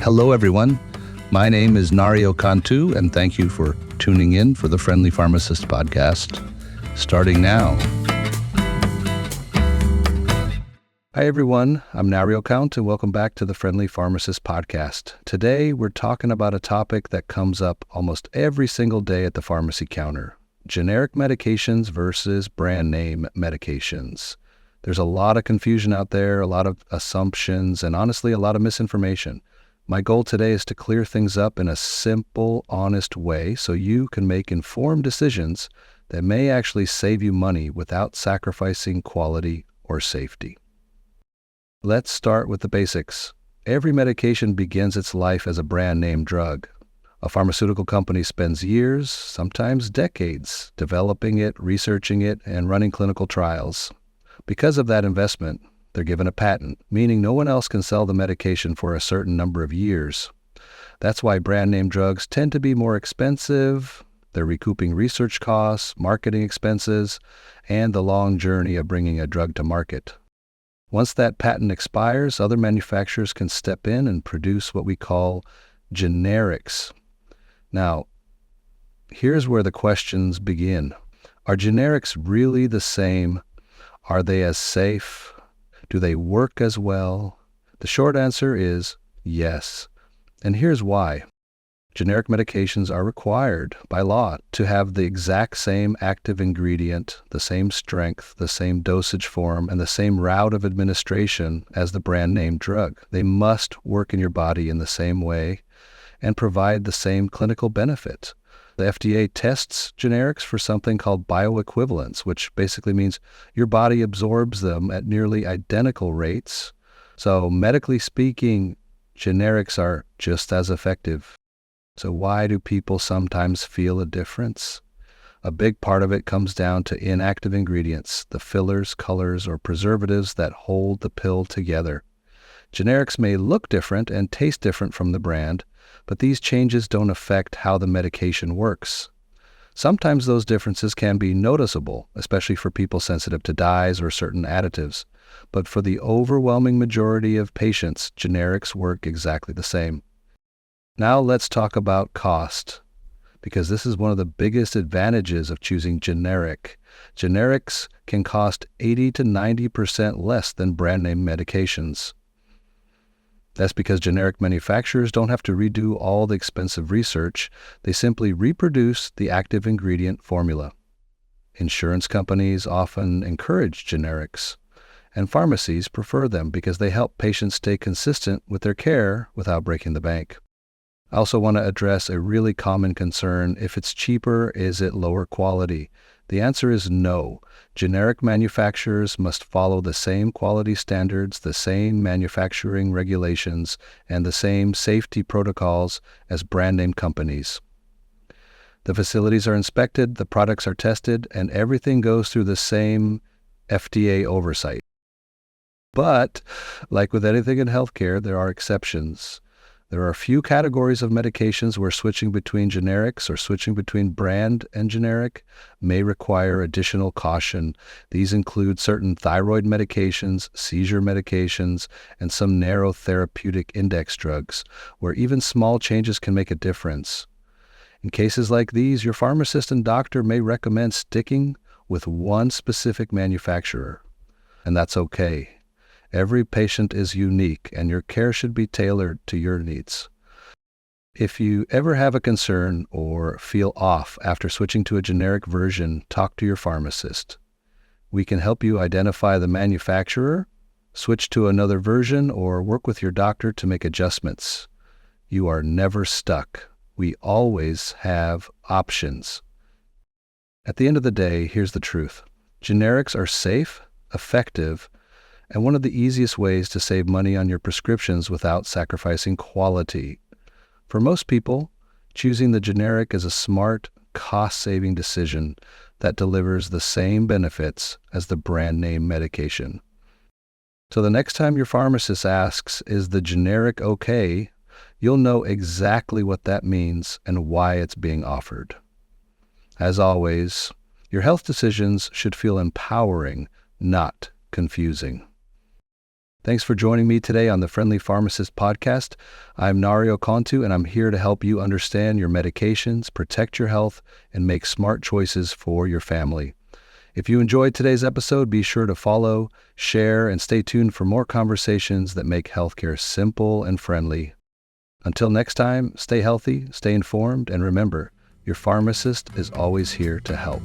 Hello, everyone. My name is Nario Cantu, and thank you for tuning in for the Friendly Pharmacist podcast, starting now. Hi, everyone. I'm Nario Cantu, and welcome back to the Friendly Pharmacist podcast. Today, we're talking about a topic that comes up almost every single day at the pharmacy counter: generic medications versus brand name medications. There's a lot of confusion out there, a lot of assumptions, and honestly, a lot of misinformation. My goal today is to clear things up in a simple, honest way so you can make informed decisions that may actually save you money without sacrificing quality or safety. Let's start with the basics. Every medication begins its life as a brand name drug. A pharmaceutical company spends years, sometimes decades, developing it, researching it, and running clinical trials. Because of that investment, they're given a patent, meaning no one else can sell the medication for a certain number of years. That's why brand name drugs tend to be more expensive. They're recouping research costs, marketing expenses, and the long journey of bringing a drug to market. Once that patent expires, other manufacturers can step in and produce what we call generics. Now, here's where the questions begin. Are generics really the same? Are they as safe? Do they work as well? The short answer is yes. And here's why. Generic medications are required by law to have the exact same active ingredient, the same strength, the same dosage form, and the same route of administration as the brand name drug. They must work in your body in the same way and provide the same clinical benefit. The FDA tests generics for something called bioequivalence, which basically means your body absorbs them at nearly identical rates. So medically speaking, generics are just as effective. So why do people sometimes feel a difference? A big part of it comes down to inactive ingredients, the fillers, colors, or preservatives that hold the pill together. Generics may look different and taste different from the brand, but these changes don't affect how the medication works. Sometimes those differences can be noticeable, especially for people sensitive to dyes or certain additives. But for the overwhelming majority of patients, generics work exactly the same. Now let's talk about cost, because this is one of the biggest advantages of choosing generic. Generics can cost 80 to 90% less than brand name medications. That's because generic manufacturers don't have to redo all the expensive research. They simply reproduce the active ingredient formula. Insurance companies often encourage generics, and pharmacies prefer them because they help patients stay consistent with their care without breaking the bank. I also want to address a really common concern: if it's cheaper, is it lower quality? The answer is no. Generic manufacturers must follow the same quality standards, the same manufacturing regulations, and the same safety protocols as brand name companies. The facilities are inspected, the products are tested, and everything goes through the same FDA oversight. But, like with anything in healthcare, there are exceptions. There are a few categories of medications where switching between generics or switching between brand and generic may require additional caution. These include certain thyroid medications, seizure medications, and some narrow therapeutic index drugs, where even small changes can make a difference. In cases like these, your pharmacist and doctor may recommend sticking with one specific manufacturer, and that's okay. Every patient is unique, and your care should be tailored to your needs. If you ever have a concern or feel off after switching to a generic version, talk to your pharmacist. We can help you identify the manufacturer, switch to another version, or work with your doctor to make adjustments. You are never stuck. We always have options. At the end of the day, here's the truth. Generics are safe, effective, and one of the easiest ways to save money on your prescriptions without sacrificing quality. For most people, choosing the generic is a smart, cost-saving decision that delivers the same benefits as the brand name medication. So the next time your pharmacist asks, "Is the generic okay?" you'll know exactly what that means and why it's being offered. As always, your health decisions should feel empowering, not confusing. Thanks for joining me today on the Friendly Pharmacist podcast. I'm Nario Contu, and I'm here to help you understand your medications, protect your health, and make smart choices for your family. If you enjoyed today's episode, be sure to follow, share, and stay tuned for more conversations that make healthcare simple and friendly. Until next time, stay healthy, stay informed, and remember, your pharmacist is always here to help.